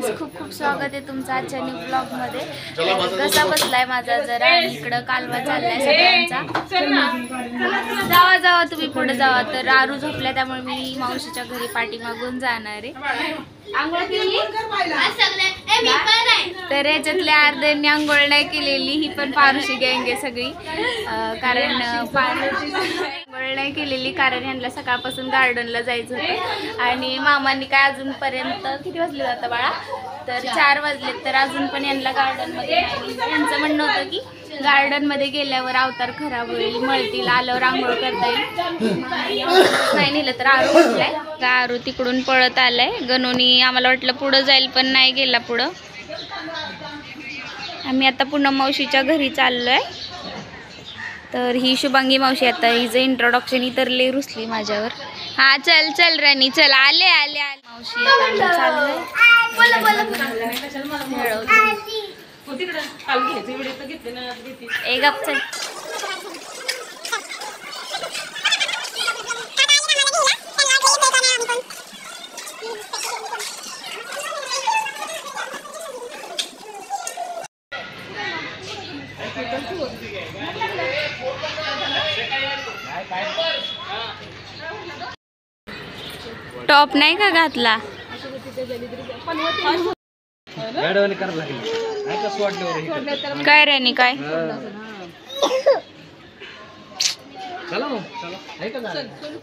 Friends, खूप खूप स्वागत आहे तुमचं आजच्या न्यू ब्लॉग मध्ये। कसा बसलाय माझा जरा आणि इकडं कालवा चाललाय सगळ्यांचा। जावा जावा तुम्ही पुढे जावा। तर आरू झोपल्या त्यामुळे मी मावशीच्या घरी पाठी मागून जाणार आहे। आंघोळ केली तर याच्यातल्या अर्ध्यांनी आंघोळ नाही केलेली, ही पण पारुशी गँग आहे सगळी। कारण आंघोळ नाही केलेली कारण यांना सकाळपासून गार्डनला जायचं होतं आणि मामांनी काय अजूनपर्यंत किती वाजले जातं बाळा, तर 4 वाजलेत तर अजून पण यांना गार्डनमध्ये नाही। यांचं म्हणणं होतं की गार्डनमध्ये गेल्यावर अवतार खराब होईल, मळतील, आल्यावर आंघोळ करता येईल, नाही नेलं तर। आरू उठलाय का, आरू तिकडून पळत आलाय। गणोनी आम्हाला वाटलं पुढं जाईल पण नाही गेला पुढं। आम्ही आता पूनम मावशीच्या घरी चाललोय। तर ही शुभांगी मावशी, आता हिचं इंट्रोडक्शन तर लई रुसली माझ्यावर। हा चल चल राणी चल, आले आले आले मावशी, आता चाललोय। एक गप चल। टॉप नाही का घातला? काय राणी काय?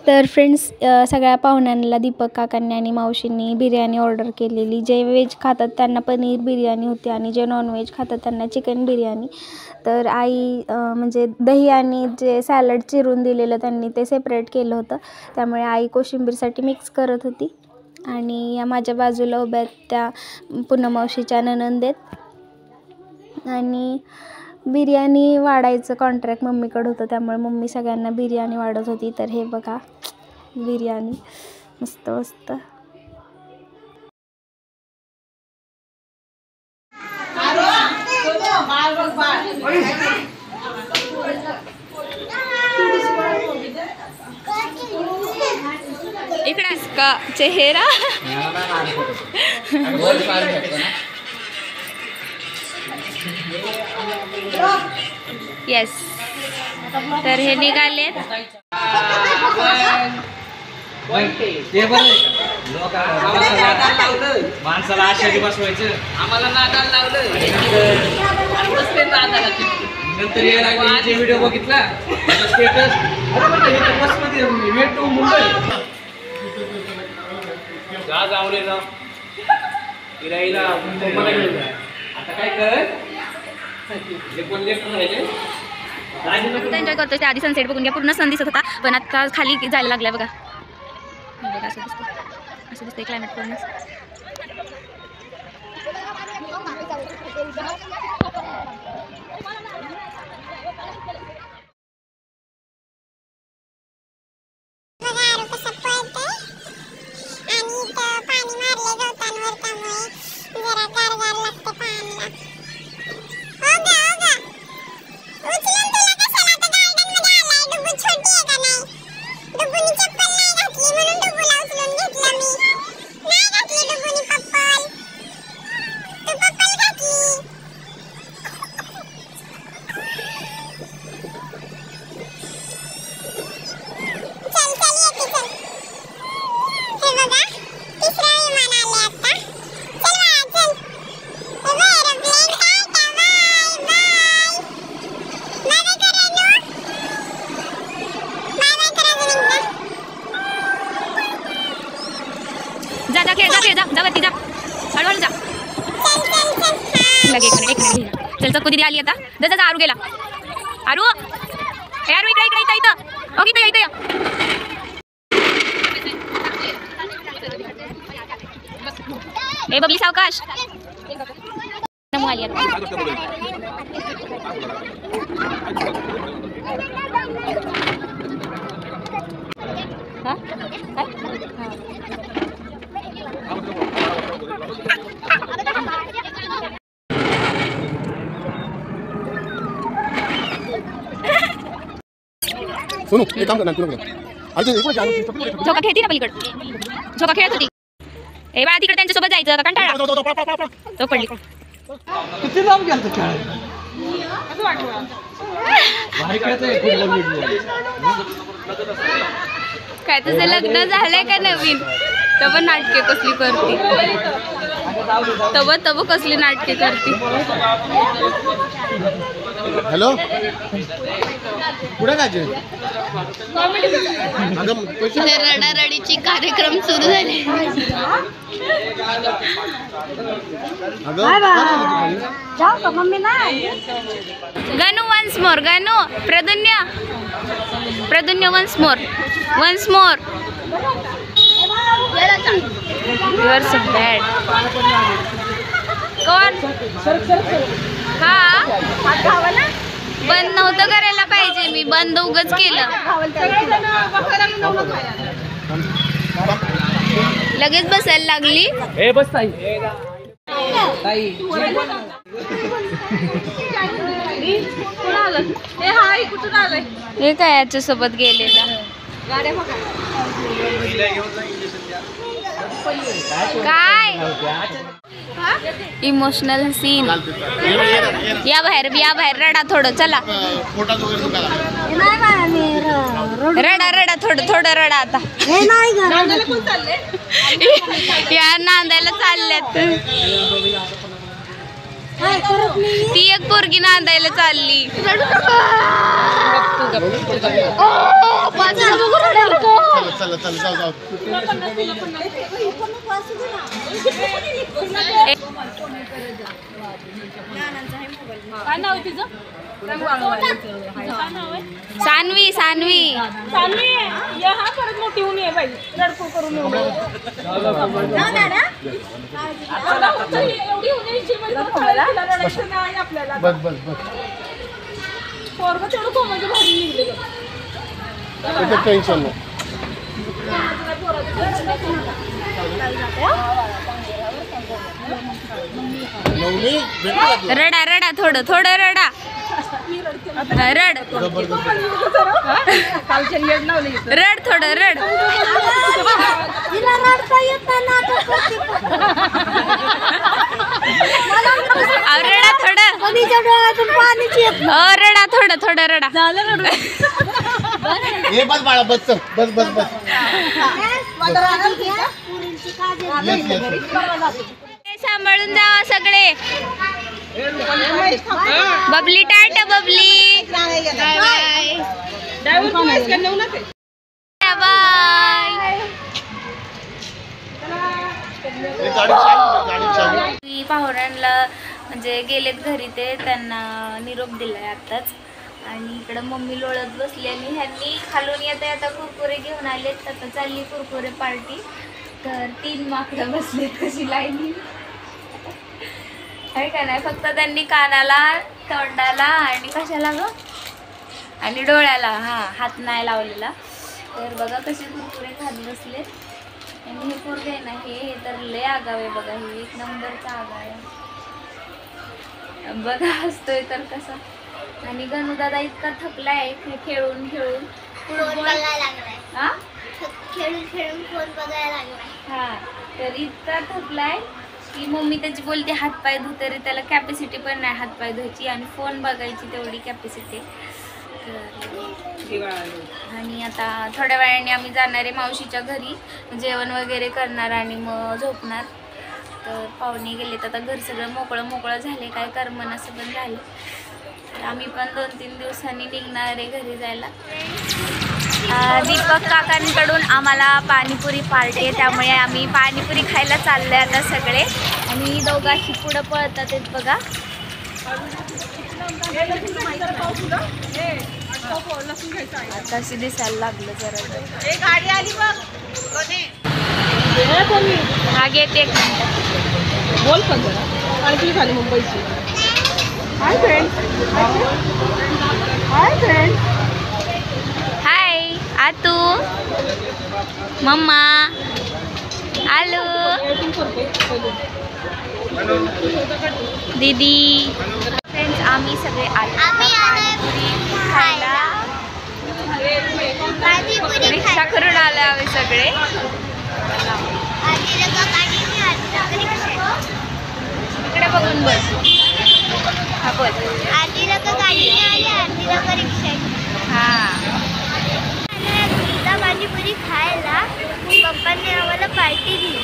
तर फ्रेंड्स, सगळ्या पाहुण्यांना दीपक काकांनी आणि मावशींनी बिर्याणी ऑर्डर केलेली। जे व्हेज खातात त्यांना पनीर बिर्याणी होती आणि जे नॉन व्हेज खातात त्यांना चिकन बिर्याणी। तर आई म्हणजे दही आणि जे सॅलड चिरून दिलेलं त्यांनी ते सेपरेट केलं होतं, त्यामुळे आई कोशिंबीरसाठी मिक्स करत होती। आणि या माझ्या बाजूला उभ्या त्या पूनम मावशीच्या नणंद आहेत। आणि बिर्याणी वाढायचं कॉन्ट्रॅक्ट मम्मीकडे होतं, त्यामुळे मम्मी सगळ्यांना बिर्याणी वाढत होती। तर हे बघा बिर्याणी मस्त मस्त। इकडे का चेहरा येस। तर हे निघालेत। माणसाला आषाढी बसवायचं, आम्हाला नादाला लावलं, नंतर यायला व्हिडिओ बघितला स्टेटस, बसमध्ये भेटू मुंबई जाऊ रे जाऊ फिरायला आता काय कर एन्जॉय करतो। त्या आधी सनसेट बघून घ्या, पूर्ण सन दिसत होता पण आता खाली जायला लागलाय बघा। बघा असं दिसतंय क्लायमेट पूर्ण। जा वरती जा, हळूहळू जा। एक मिनिट चल, चक्कू दीदी आली आता। जा आरू गेला। आरू हे आरू इकडे इकडे इथं ओके इथं ए बबली सावकाश नमू आली आता। हां सोनू एक काम करना, झोका खेळती ना पलीकडे, झोका खेळत होती। ए बा तिकडे त्यांच्यासोबत जायचं का कंटाळा तो पडली किती लांब गेलं खेळायला काय तुझं लग्न झालंय का नवीन तब नाटके कसली करते तब कसली नाटके करते हॅलो कुठे काय रडारडीची कार्यक्रम सुरू झाले गणू वन्स मोर गणू प्रदुन्य once more you are so bad कोण हा बंद नव्हतं करायला पाहिजे मी बंद उगच केलं लगेच बसायला लागली ए बस ताई ताई हे काय याच्या सोबत गेलेला काय इमोशनल सीन या बाहेर रडा थोडं चला रडा थोडं रडा आता या नांदायला चालल्यात ती एक पोरगी नांदायला चालली सानवी मोठी होऊन ये बाई लडकू करून टेन्शन रडा थोडं रडा रड थोडं रड रडा थोडं रडा हे बस बाळा बस सांभाळून जावा सगळे बबली टाटा बबली पाहुण्यांना म्हणजे गेलेत घरी ते त्यांना निरोप दिलाय आताच आणि इकडं मम्मी लोळत बसली आणि ह्यांनी खालून येता कुरकुरे घेऊन आलेत आता चालली कुरकुरे पार्टी तर 3 माकडं बसलेत कशी लाईनी आहे का नाही फक्त त्यांनी कानाला तोंडाला आणि कशाला ग आणि डोळ्याला हात नाही लावलेला तर बघा कसे कुरकुरे खात बसलेत आणि हे पोरगे आहे ना हे तर लय आगाव आहे बघा हे 1 नंबरचा आगाव आहे बघा हसतोय तर कसा आणि गणू दादा इतका थकलाय खेळून तर इतका थकलाय की मम्मी त्याची बोलते हातपाय धु तरी त्याला कॅपॅसिटी पण नाही हातपाय धुवायची आणि फोन बघायची तेवढी कॅपॅसिटी आणि आता थोड्या वेळाने आम्ही जाणार आहे मावशीच्या घरी जेवण वगैरे करणार आणि मग झोपणार तर पाहुणे गेलेत आता घर सगळं मोकळं झाले काय करमन असं पण झालं तर आम्ही पण 2-3 दिवसांनी निघणार आहे घरी जायला दीपक काकांकडून आम्हाला पाणीपुरी पार्टी आहे त्यामुळे आम्ही पाणीपुरी खायला चाललो आहे आता सगळे आणि दोघांशी पुढं पळतात आहेत बघा आताशी दिसायला लागलं जरा गाडी आली बघ हा घेत 1 मिनिट बोल पण जरा आणखी खाली मुंबईची हाय फ्रेंड हाय आतू मम्मा आलू दीदी फ्रेंड्स आम्ही सगळे पाणीपुरी खायला रिक्षा करून आलो आम्ही सगळे फोन बोल. हा बोल. आधी लोक गाडीने आली, आधी लोक रिक्षाने. हां पिझ्झा पाणीपुरी खायला पप्पांनी आम्हाला पार्टी दिली.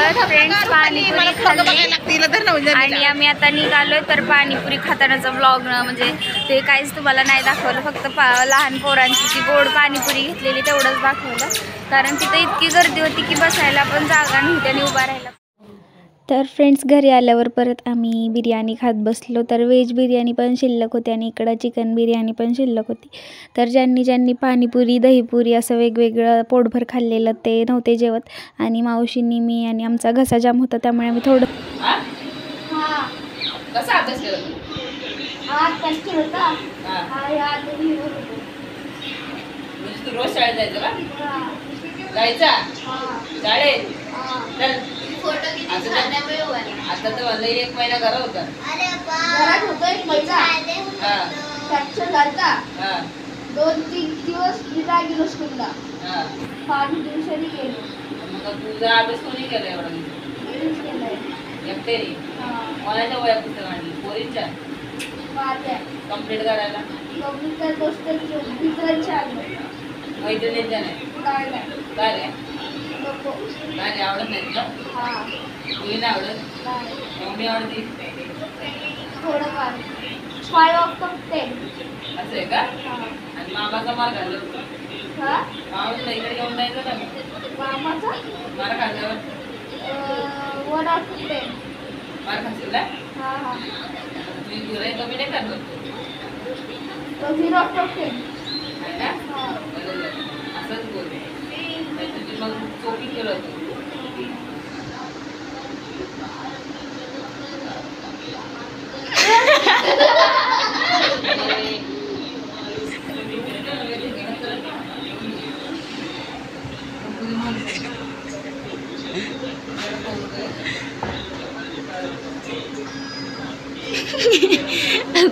तर फ्रेंड्स पाणीपुरी खाल्ली आणि आम्ही आता निघालोय. तर पाणीपुरी खातानाचा ब्लॉग म्हणजे ते काहीच तुम्हाला नाही दाखवलं, फक्त लहान पोरांची जी गोड पाणीपुरी घेतलेली तेवढंच दाखवलं. कारण तिथे इतकी गर्दी होती की बसायला पण जागा नव्हती आणि उभा राहायला. तर फ्रेंड्स घरी आल्यावर परत आम्ही बिर्याणी खात बसलो. तर व्हेज बिर्याणी पण शिल्लक होती आणि इकडं चिकन बिर्याणी पण शिल्लक होती. तर ज्यांनी पाणीपुरी दहीपुरी असं वेगवेगळं पोटभर खाल्लेलं ते नव्हते जेवत. आणि मावशींनी मी आणि आमचा घसा जाम होता त्यामुळे आम्ही थोडं कसा अभ्यास केला तू रोज शाळेत जायचं का जायचा शाळेत आता तर मला 1 महिना घरा होता. घरात होतो 1 महिना. फ्रॅक्चर झालता. 2-3 दिवस तिला गेलो स्कूलला. 5 दिवसांनी गेलो. मग तुझा अभ्यास कोणी केला एवढा? एकटे कोणाच्या वया पुस्तक आणली? पोरींच्या कम्प्लीट करायला मैत्रिणींच्या नाही काय रे? नाही आवडत नाही का? तुला नाही आवडत? मम्मी आवडती थोडंफार 5 ऑफ 10. असं आहे का? आणि मामाचा मार खाल्ला मामाला इकडे घेऊन जायचं का? मामाचा मार खाल्ल्यावर 1 ऑफ 10. मार खाशील ना? तुम्ही तुला कमी नाही करणार 0 ऑफ 10. आहे ना? बरोबर असंच बोलते तुझी मग चोकी केलं होतं.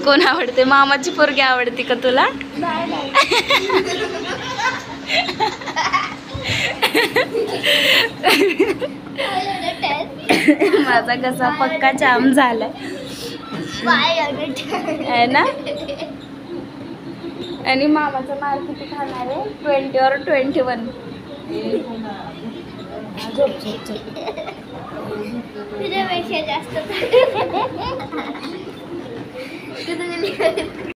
कोण आवडते? मामाची पोरगी आवडते का तुला? माझा कसा पक्का जाम झालाय आहे ना. आणि मामाचा मार किती खाणार आहे? 20 or 21. तुझ्यापेक्षा जास्त